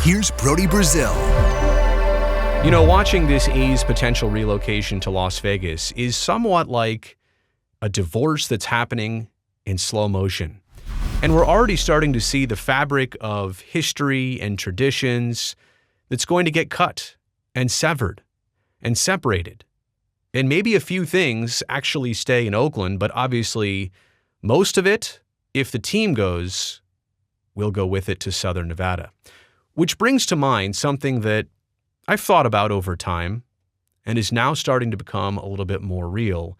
here's Brody Brazil. You know, watching this A's potential relocation to Las Vegas is somewhat like a divorce that's happening in slow motion. And we're already starting to see the fabric of history and traditions that's going to get cut and severed and separated. And maybe a few things actually stay in Oakland, but obviously most of it, if the team goes, will go with it to Southern Nevada. Which brings to mind something that I've thought about over time and is now starting to become a little bit more real.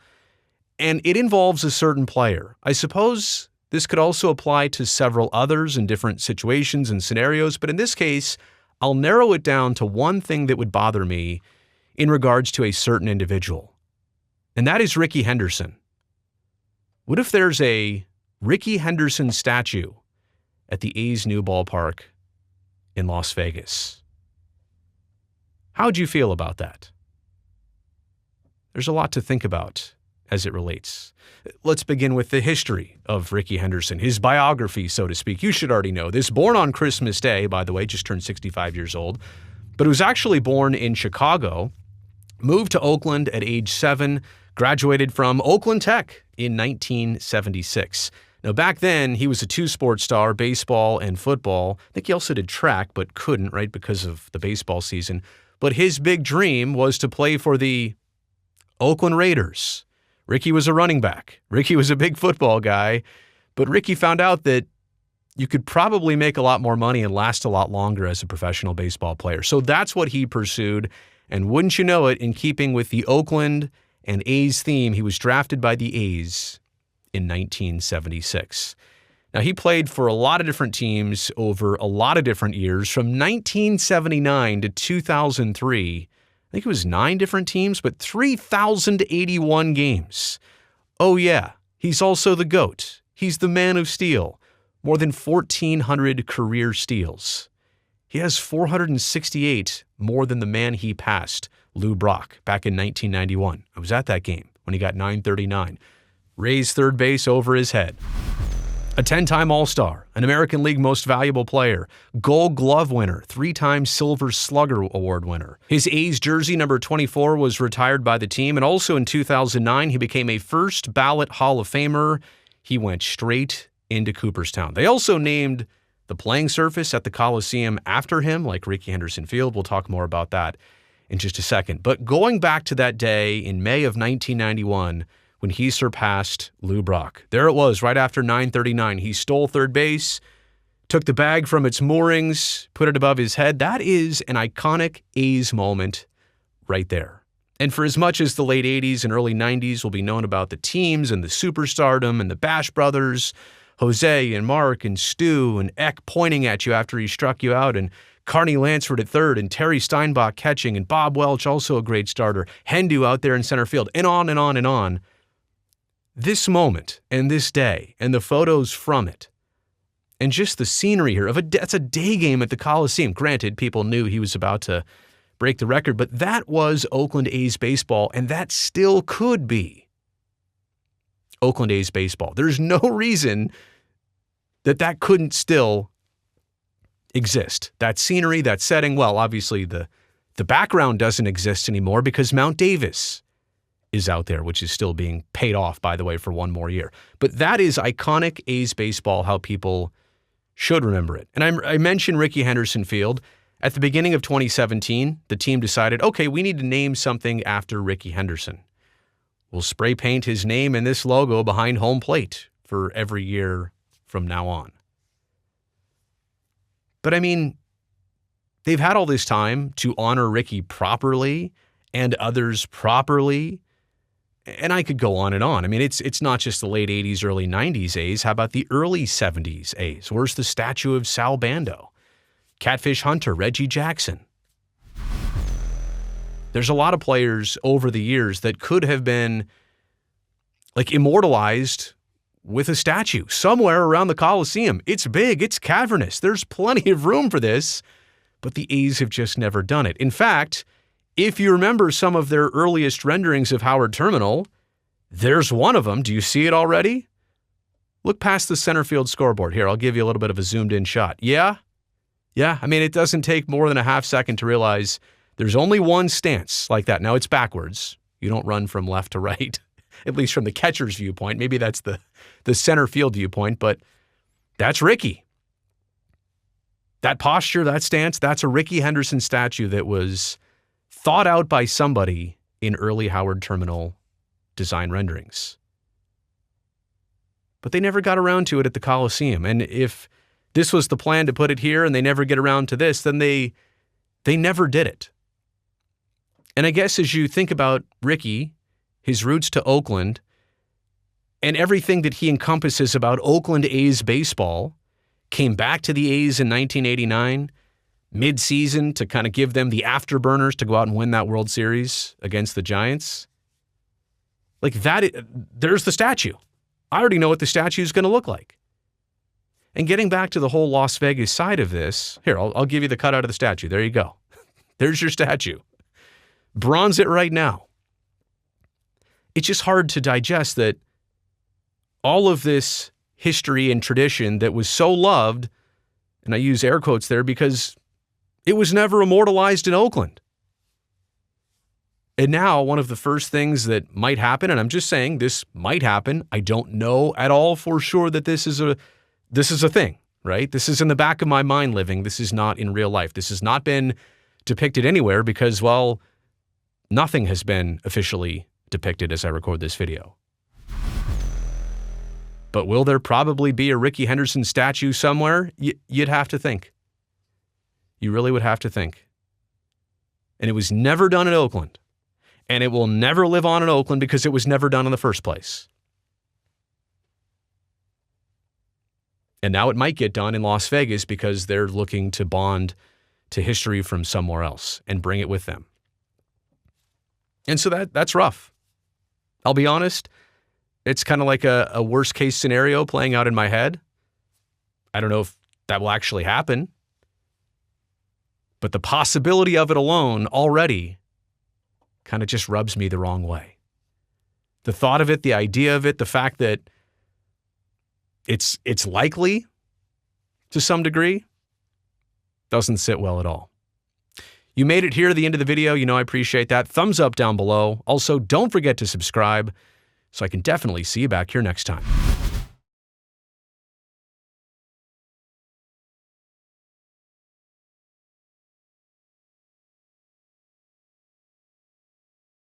And it involves a certain player. I suppose this could also apply to several others in different situations and scenarios, but in this case, I'll narrow it down to one thing that would bother me in regards to a certain individual. And that is Rickey Henderson. What if there's a Rickey Henderson statue at the A's new ballpark in Las Vegas? How'd you feel about that? There's a lot to think about as it relates. Let's begin with the history of Rickey Henderson, his biography, so to speak. You should already know this. Born on Christmas Day, by the way, just turned 65 years old, but was actually born in Chicago, moved to Oakland at age 7, graduated from Oakland Tech in 1976. Now, back then, he was a two-sport star, baseball and football. I think he also did track, but couldn't, right, because of the baseball season. But his big dream was to play for the Oakland Raiders. Rickey was a running back. Rickey was a big football guy. But Rickey found out that you could probably make a lot more money and last a lot longer as a professional baseball player. So that's what he pursued. And wouldn't you know it, in keeping with the Oakland and A's theme, he was drafted by the A's in 1976. Now, he played for a lot of different teams over a lot of different years. From 1979 to 2003, I think it was 9 different teams, but 3,081 games. Oh yeah, he's also the GOAT. He's the man of steel. More than 1,400 career steals. He has 468 more than the man he passed, Lou Brock, back in 1991. I was at that game when he got 939. Raised third base over his head. A 10-time All-Star, an American League Most Valuable Player, Gold Glove winner, 3-time Silver Slugger Award winner. His A's jersey number 24 was retired by the team, and also in 2009, he became a first-ballot Hall of Famer. He went straight into Cooperstown. They also named the playing surface at the Coliseum after him, like Rickey Henderson Field. We'll talk more about that in just a second. But going back to that day in May of 1991, when he surpassed Lou Brock. There it was, right after 939. He stole third base, took the bag from its moorings, put it above his head. That is an iconic A's moment right there. And for as much as the late 80s and early 90s will be known about the teams and the superstardom and the Bash brothers, Jose and Mark and Stu and Eck pointing at you after he struck you out, and Carney Lansford at third, and Terry Steinbach catching, and Bob Welch, also a great starter, Hendu out there in center field, and on and on and on. This moment and this day and the photos from it and just the scenery here of that's a day game at the Coliseum. Granted, people knew he was about to break the record, but that was Oakland A's baseball, and that still could be Oakland A's baseball. There's no reason that couldn't still exist. That scenery, that setting, well, obviously the background doesn't exist anymore because Mount Davis is out there, which is still being paid off, by the way, for one more year. But that is iconic A's baseball, how people should remember it. And I mentioned Rickey Henderson Field. At the beginning of 2017, the team decided, okay, we need to name something after Rickey Henderson. We'll spray paint his name and this logo behind home plate for every year from now on. But I mean, they've had all this time to honor Rickey properly and others properly. And I could go on and on. I mean, it's not just the late 80s, early 90s A's. How about the early 70s A's? Where's the statue of Sal Bando? Catfish Hunter, Reggie Jackson. There's a lot of players over the years that could have been like immortalized with a statue somewhere around the Coliseum. It's big, it's cavernous. There's plenty of room for this, but the A's have just never done it. In fact, if you remember some of their earliest renderings of Howard Terminal, there's one of them. Do you see it already? Look past the center field scoreboard. Here, I'll give you a little bit of a zoomed in shot. Yeah? Yeah, I mean, it doesn't take more than a half second to realize there's only one stance like that. Now, it's backwards. You don't run from left to right, at least from the catcher's viewpoint. Maybe that's the center field viewpoint, but that's Rickey. That posture, that stance, that's a Rickey Henderson statue that was thought out by somebody in early Howard Terminal design renderings. But they never got around to it at the Coliseum. And if this was the plan to put it here and they never get around to this, then they never did it. And I guess as you think about Rickey, his roots to Oakland, and everything that he encompasses about Oakland A's baseball, came back to the A's in 1989, mid-season, to kind of give them the afterburners to go out and win that World Series against the Giants. Like that, there's the statue. I already know what the statue is going to look like. And getting back to the whole Las Vegas side of this, here, I'll give you the cutout of the statue. There you go. There's your statue. Bronze it right now. It's just hard to digest that all of this history and tradition that was so loved, and I use air quotes there because it was never immortalized in Oakland. And now one of the first things that might happen, and I'm just saying this might happen, I don't know at all for sure that this is a thing, right? This is in the back of my mind living. This is not in real life. This has not been depicted anywhere because, well, nothing has been officially depicted as I record this video. But will there probably be a Rickey Henderson statue somewhere? You'd have to think. You really would have to think. And it was never done in Oakland. And it will never live on in Oakland because it was never done in the first place. And now it might get done in Las Vegas because they're looking to bond to history from somewhere else and bring it with them. And so that's rough. I'll be honest, it's kind of like a worst case scenario playing out in my head. I don't know if that will actually happen. But the possibility of it alone already kind of just rubs me the wrong way. The thought of it, the idea of it, the fact that it's likely to some degree doesn't sit well at all. You made it here to the end of the video. You know I appreciate that. Thumbs up down below. Also, don't forget to subscribe so I can definitely see you back here next time.